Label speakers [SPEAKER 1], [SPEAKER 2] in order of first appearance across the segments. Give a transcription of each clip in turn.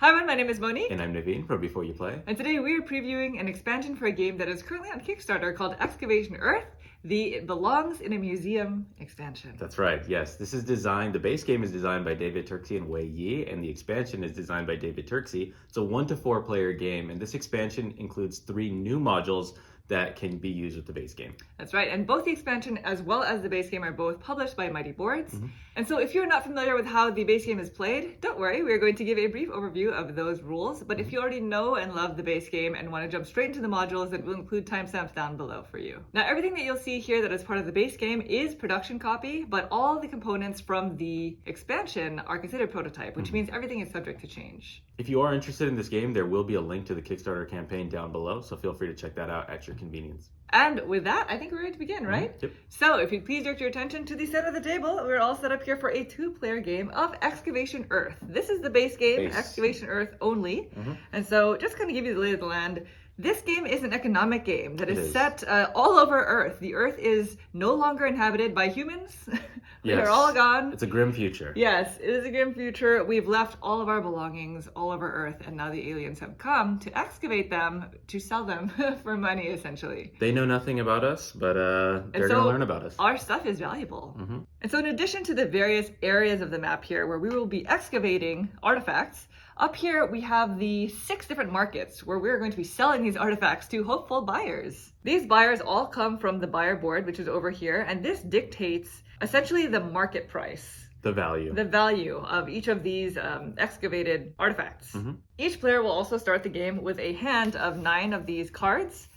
[SPEAKER 1] Hi everyone, my name is Monique.
[SPEAKER 2] And I'm Naveen from Before You Play.
[SPEAKER 1] And today we are previewing an expansion for a game that is currently on Kickstarter called Excavation Earth, the It Belongs in a Museum expansion.
[SPEAKER 2] That's right, yes. This is designed, the base game is designed by David Turczi and Wei Yi, and the expansion is designed by David Turczi. It's a 1 to 4 player game, and this expansion includes 3 new modules that can be used with the base game.
[SPEAKER 1] That's right, and both the expansion as well as the base game are both published by Mighty Boards. And so if you're not familiar with how the base game is played, don't worry, we're going to give a brief overview of those rules. But if you already know and love the base game and want to jump straight into the modules, then we'll include timestamps down below for you. Now, everything that you'll see here that is part of the base game is production copy, but all the components from the expansion are considered prototype, which means everything is subject to change.
[SPEAKER 2] If you are interested in this game, there will be a link to the Kickstarter campaign down below, so feel free to check that out at your convenience.
[SPEAKER 1] And with that, I think we're ready to begin, right?
[SPEAKER 2] Yep.
[SPEAKER 1] So if you'd please direct your attention to the center of the table, we're all set up here for a 2-player game of Excavation Earth. This is the base game, Excavation Earth only. And so just kind of give you the lay of the land. This game is an economic game that is set all over Earth. The Earth is no longer inhabited by humans. They're all gone.
[SPEAKER 2] It's a grim future.
[SPEAKER 1] Yes, it is a grim future. We've left all of our belongings all over Earth, and now the aliens have come to excavate them, to sell them for money, essentially.
[SPEAKER 2] They know nothing about us, but they're going to learn about us.
[SPEAKER 1] Our stuff is valuable. And so in addition to the various areas of the map here where we will be excavating artifacts, up here we have the 6 different markets where we're going to be selling these artifacts to hopeful buyers. These buyers all come from the buyer board, which is over here, and this dictates essentially the market price.
[SPEAKER 2] The value
[SPEAKER 1] of each of these excavated artifacts. Each player will also start the game with a hand of 9 of these cards,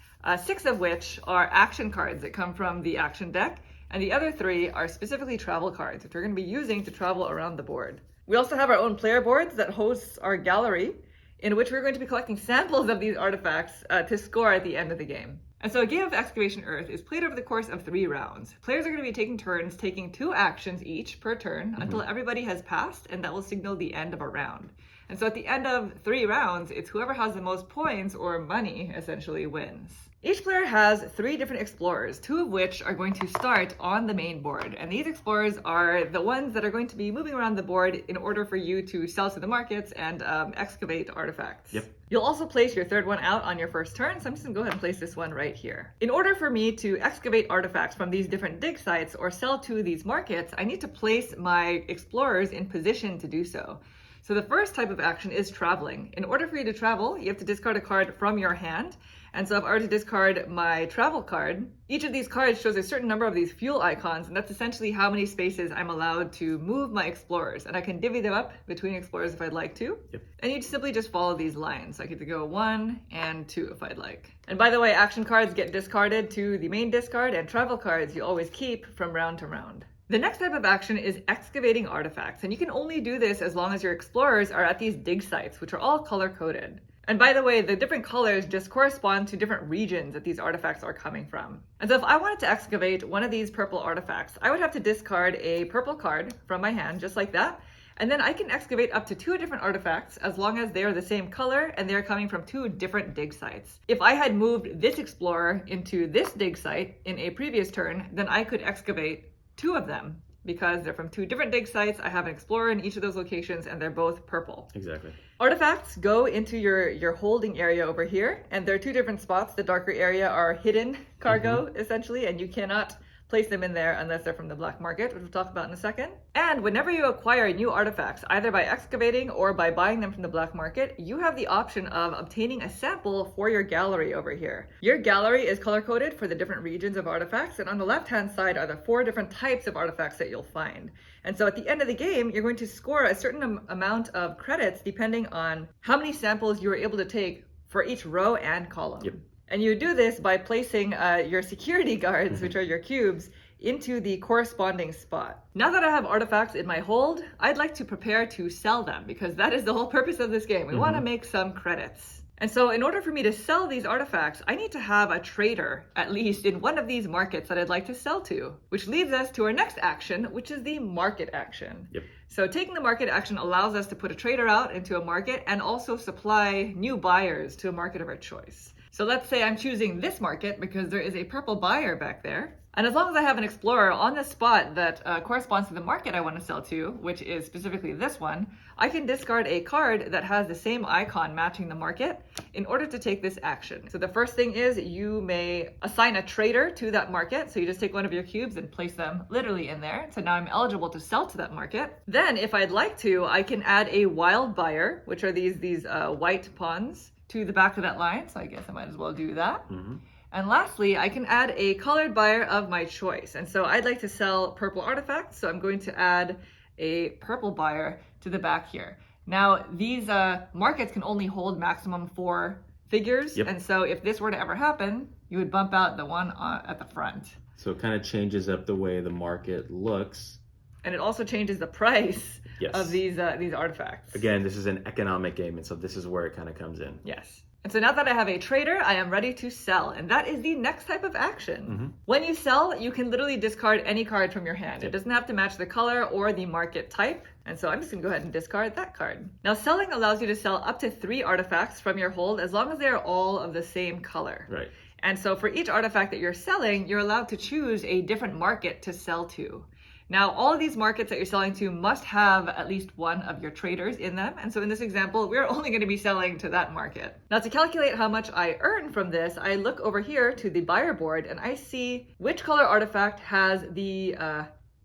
[SPEAKER 1] 6 of which are action cards that come from the action deck, and the other 3 are specifically travel cards, which we're going to be using to travel around the board. We also have our own player boards that hosts our gallery, in which we're going to be collecting samples of these artifacts to score at the end of the game. And so a game of Excavation Earth is played over the course of 3 rounds. Players are going to be taking turns, taking 2 actions each per turn until everybody has passed, and that will signal the end of a round. And so at the end of 3 rounds, it's whoever has the most points or money essentially wins. Each player has 3 different explorers, 2 of which are going to start on the main board. And these explorers are the ones that are going to be moving around the board in order for you to sell to the markets and excavate artifacts. You'll also place your 3rd one out on your first turn, so I'm just going to go ahead and place this one right here. In order for me to excavate artifacts from these different dig sites or sell to these markets, I need to place my explorers in position to do so. So the first type of action is traveling. In order for you to travel, you have to discard a card from your hand. And so if I were to discard my travel card, each of these cards shows a certain number of these fuel icons, and that's essentially how many spaces I'm allowed to move my explorers. And I can divvy them up between explorers if I'd like to. And you simply just follow these lines. I get to go 1 and 2 if I'd like. And by the way, action cards get discarded to the main discard, and travel cards you always keep from round to round. The next type of action is excavating artifacts, and you can only do this as long as your explorers are at these dig sites, which are all color-coded. And by the way, the different colors just correspond to different regions that these artifacts are coming from. And so if I wanted to excavate one of these purple artifacts, I would have to discard a purple card from my hand, just like that. And then I can excavate up to 2 different artifacts as long as they are the same color and they're coming from 2 different dig sites. If I had moved this explorer into this dig site in a previous turn, then I could excavate 2 of them because they're from 2 different dig sites. I have an explorer in each of those locations and they're both purple.
[SPEAKER 2] Exactly.
[SPEAKER 1] Artifacts go into your holding area over here, and there are 2 different spots. The darker area are hidden cargo, essentially, and you cannot place them in there unless they're from the black market, which we'll talk about in a second. And whenever you acquire new artifacts, either by excavating or by buying them from the black market, you have the option of obtaining a sample for your gallery over here. Your gallery is color-coded for the different regions of artifacts, and on the left-hand side are the 4 different types of artifacts that you'll find. And so at the end of the game, you're going to score a certain amount of credits depending on how many samples you were able to take for each row and column. And you do this by placing your security guards, which are your cubes, into the corresponding spot. Now that I have artifacts in my hold, I'd like to prepare to sell them because that is the whole purpose of this game. We want to make some credits. And so in order for me to sell these artifacts, I need to have a trader, at least in one of these markets that I'd like to sell to, which leads us to our next action, which is the market action. So taking the market action allows us to put a trader out into a market and also supply new buyers to a market of our choice. So let's say I'm choosing this market because there is a purple buyer back there. And as long as I have an explorer on the spot that corresponds to the market I want to sell to, which is specifically this one, I can discard a card that has the same icon matching the market in order to take this action. So the first thing is you may assign a trader to that market. So you just take one of your cubes and place them literally in there. So now I'm eligible to sell to that market. Then if I'd like to, I can add a wild buyer, which are these white pawns, to the back of that line. So I guess I might as well do that.
[SPEAKER 2] Mm-hmm.
[SPEAKER 1] And lastly, I can add a colored buyer of my choice. And so I'd like to sell purple artifacts. So I'm going to add a purple buyer to the back here. Now, these markets can only hold maximum 4 figures.
[SPEAKER 2] Yep.
[SPEAKER 1] And so if this were to ever happen, you would bump out the one at the front.
[SPEAKER 2] So it kind of changes up the way the market looks.
[SPEAKER 1] And it also changes the price
[SPEAKER 2] Yes.
[SPEAKER 1] of these artifacts.
[SPEAKER 2] Again, this is an economic game, and so this is where it kind of comes in.
[SPEAKER 1] Yes. And so now that I have a trader, I am ready to sell. And that is the next type of action.
[SPEAKER 2] Mm-hmm.
[SPEAKER 1] When you sell, you can literally discard any card from your hand. It doesn't have to match the color or the market type. And so I'm just going to go ahead and discard that card. Now, selling allows you to sell up to 3 artifacts from your hold as long as they are all of the same color.
[SPEAKER 2] Right.
[SPEAKER 1] And so for each artifact that you're selling, you're allowed to choose a different market to sell to. Now, all of these markets that you're selling to must have at least one of your traders in them. And so in this example, we're only going to be selling to that market. Now, to calculate how much I earn from this, I look over here to the buyer board and I see which color artifact has the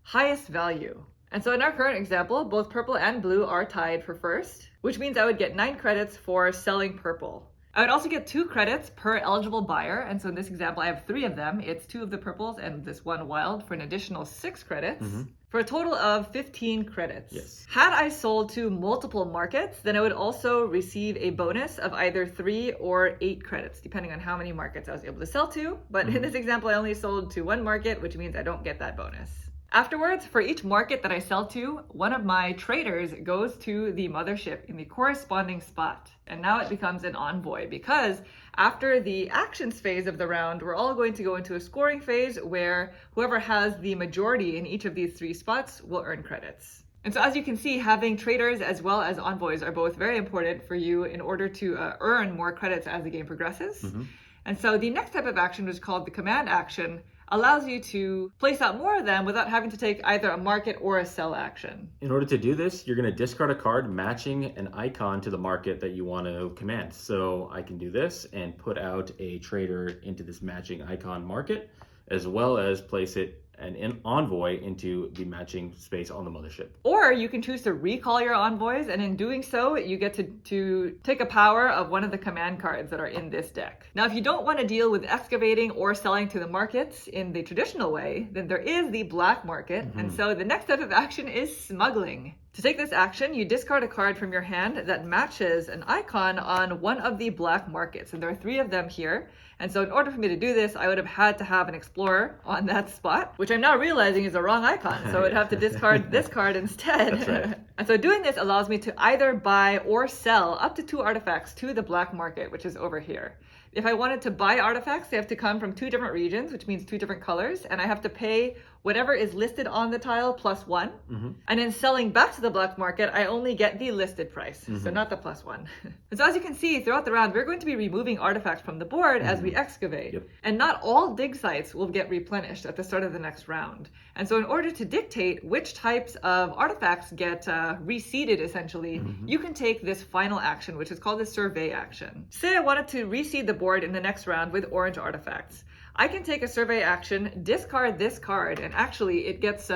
[SPEAKER 1] highest value. And so in our current example, both purple and blue are tied for first, which means I would get 9 credits for selling purple. I would also get 2 credits per eligible buyer. And so in this example, I have 3 of them. It's 2 of the purples and this one wild for an additional 6 credits.
[SPEAKER 2] Mm-hmm.
[SPEAKER 1] For a total of 15 credits.
[SPEAKER 2] Yes.
[SPEAKER 1] Had I sold to multiple markets, then I would also receive a bonus of either 3 or 8 credits, depending on how many markets I was able to sell to. But in this example, I only sold to 1 market, which means I don't get that bonus. Afterwards, for each market that I sell to, one of my traders goes to the mothership in the corresponding spot. And now it becomes an envoy because after the actions phase of the round, we're all going to go into a scoring phase where whoever has the majority in each of these 3 spots will earn credits. And so as you can see, having traders as well as envoys are both very important for you in order to earn more credits as the game progresses. Mm-hmm. And so the next type of action, which is called the command action, allows you to place out more of them without having to take either a market or a sell action.
[SPEAKER 2] In order to do this, you're going to discard a card matching an icon to the market that you want to command. So I can do this and put out a trader into this matching icon market, as well as place it an envoy into the matching space on the mothership.
[SPEAKER 1] Or you can choose to recall your envoys, and in doing so, you get to take a power of one of the command cards that are in this deck. Now, if you don't want to deal with excavating or selling to the markets in the traditional way, then there is the black market, and so the next type of action is smuggling. To take this action, you discard a card from your hand that matches an icon on one of the black markets, and there are 3 of them here. And so in order for me to do this, I would have had to have an explorer on that spot, which I'm now realizing is a wrong icon. So I'd have to discard this card instead.
[SPEAKER 2] That's right.
[SPEAKER 1] And so doing this allows me to either buy or sell up to 2 artifacts to the black market, which is over here. If I wanted to buy artifacts, they have to come from 2 different regions, which means 2 different colors, and I have to pay whatever is listed on the tile plus 1. Mm-hmm. And in selling back to the black market, I only get the listed price, so not the plus 1. And so as you can see, throughout the round, we're going to be removing artifacts from the board as we excavate. Yep. And not all dig sites will get replenished at the start of the next round. And so in order to dictate which types of artifacts get reseeded, essentially, you can take this final action, which is called the survey action. Say I wanted to reseed the board in the next round with orange artifacts. I can take a survey action, discard this card, and actually it gets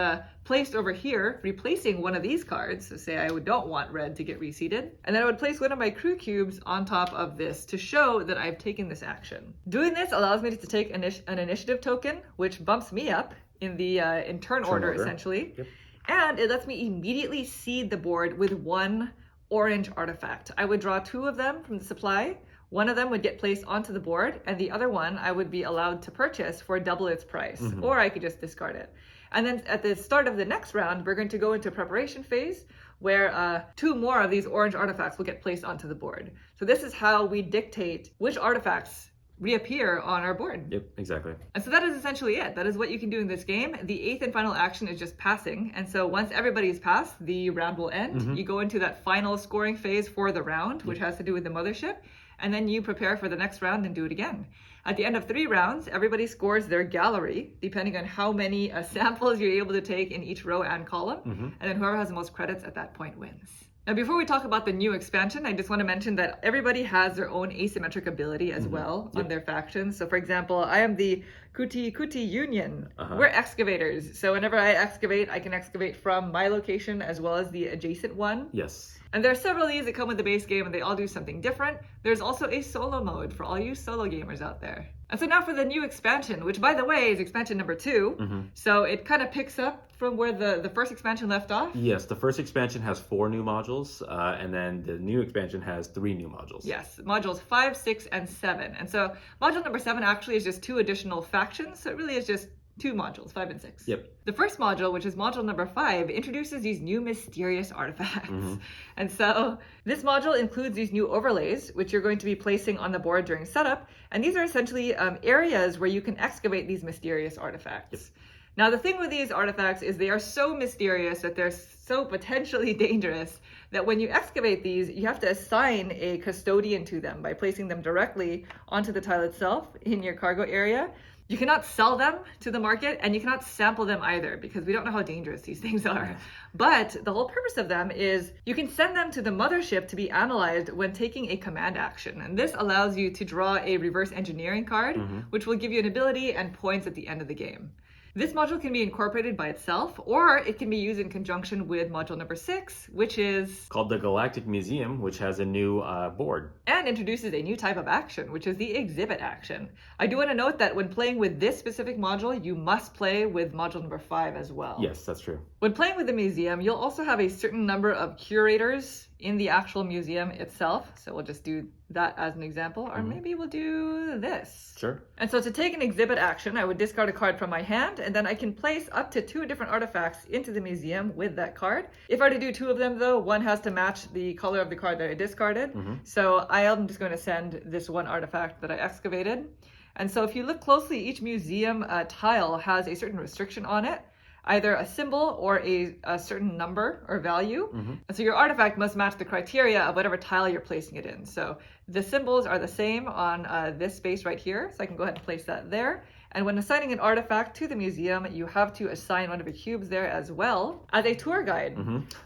[SPEAKER 1] placed over here, replacing one of these cards. So say I don't want red to get reseeded. And then I would place one of my crew cubes on top of this to show that I've taken this action. Doing this allows me to take an initiative token, which bumps me up in the in turn order, essentially. Yep. And it lets me immediately seed the board with 1 orange artifact. I would draw 2 of them from the supply. One of them would get placed onto the board, and the other one I would be allowed to purchase for double its price, or I could just discard it. And then at the start of the next round, we're going to go into preparation phase, where 2 more of these orange artifacts will get placed onto the board. So this is how we dictate which artifacts reappear on our board.
[SPEAKER 2] Yep, exactly.
[SPEAKER 1] And so that is essentially it. That is what you can do in this game. The 8th and final action is just passing. And so once everybody's passed, the round will end. You go into that final scoring phase for the round, which has to do with the mothership. And then you prepare for the next round and do it again. At the end of 3 rounds, everybody scores their gallery, depending on how many samples you're able to take in each row and column. And then whoever has the most credits at that point wins. Now, before we talk about the new expansion, I just want to mention that everybody has their own asymmetric ability as well on their factions. So, for example, I am the Kuti Union. We're excavators. So whenever I excavate, I can excavate from my location as well as the adjacent one.
[SPEAKER 2] Yes.
[SPEAKER 1] And there are several of these that come with the base game, and they all do something different. There's also a solo mode for all you solo gamers out there. And so now for the new expansion, which, by the way, is expansion number 2. So it kind of picks up from where the first expansion left off.
[SPEAKER 2] Yes, the first expansion has 4 new modules, and then the new expansion has 3 new modules.
[SPEAKER 1] Yes, modules 5, 6, and 7. And so module number 7 actually is just 2 additional factions. So it really is just 2 modules, 5 and 6.
[SPEAKER 2] Yep.
[SPEAKER 1] The first module, which is module number 5, introduces these new mysterious artifacts. And so this module includes these new overlays, which you're going to be placing on the board during setup. And these are essentially areas where you can excavate these mysterious artifacts.
[SPEAKER 2] Yep.
[SPEAKER 1] Now, the thing with these artifacts is they are so mysterious that they're so potentially dangerous that when you excavate these, you have to assign a custodian to them by placing them directly onto the tile itself in your cargo area. You cannot sell them to the market, and you cannot sample them either, because we don't know how dangerous these things are. But the whole purpose of them is you can send them to the mothership to be analyzed when taking a command action. And this allows you to draw a reverse engineering card, which will give you an ability and points at the end of the game. This module can be incorporated by itself, or it can be used in conjunction with module number 6, which is
[SPEAKER 2] called the Galactic Museum, which has a new board.
[SPEAKER 1] And introduces a new type of action, which is the exhibit action. I do want to note that when playing with this specific module, you must play with module number 5 as well.
[SPEAKER 2] Yes, that's true.
[SPEAKER 1] When playing with the museum, you'll also have a certain number of curators in the actual museum itself. So we'll just do that as an example, or maybe we'll do this.
[SPEAKER 2] Sure.
[SPEAKER 1] And so to take an exhibit action, I would discard a card from my hand, and then I can place up to 2 different artifacts into the museum with that card. If I were to do 2 of them, though, one has to match the color of the card that I discarded. So I am just going to send this one artifact that I excavated. And so if you look closely, each museum tile has a certain restriction on it, either a symbol or a certain number or value. And so your artifact must match the criteria of whatever tile you're placing it in. So the symbols are the same on this space right here. So I can go ahead and place that there. And when assigning an artifact to the museum, you have to assign one of the cubes there as well as a tour guide.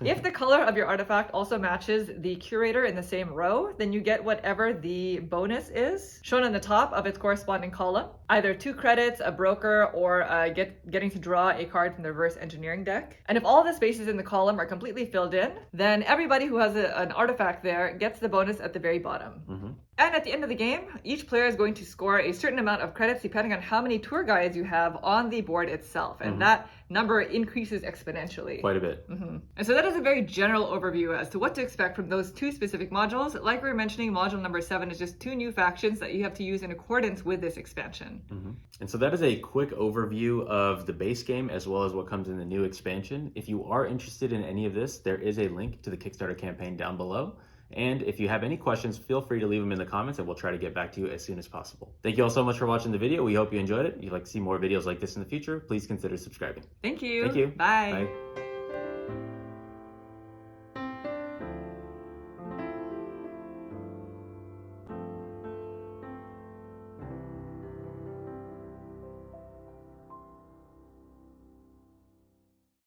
[SPEAKER 1] If the color of your artifact also matches the curator in the same row, then you get whatever the bonus is shown on the top of its corresponding column, either 2 credits, a broker, or getting to draw a card from the reverse engineering deck. And if all the spaces in the column are completely filled in, then everybody who has an artifact there gets the bonus at the very bottom. And at the end of the game, each player is going to score a certain amount of credits depending on how many tour guides you have on the board itself. And that number increases exponentially.
[SPEAKER 2] Quite a bit.
[SPEAKER 1] And so that is a very general overview as to what to expect from those 2 specific modules. Like we were mentioning, module number 7 is just 2 new factions that you have to use in accordance with this expansion.
[SPEAKER 2] And so that is a quick overview of the base game as well as what comes in the new expansion. If you are interested in any of this, there is a link to the Kickstarter campaign down below. And if you have any questions, feel free to leave them in the comments and we'll try to get back to you as soon as possible. Thank you all so much for watching the video. We hope you enjoyed it. If you'd like to see more videos like this in the future, please consider subscribing.
[SPEAKER 1] Thank you.
[SPEAKER 2] Thank you.
[SPEAKER 1] Bye.
[SPEAKER 2] Bye.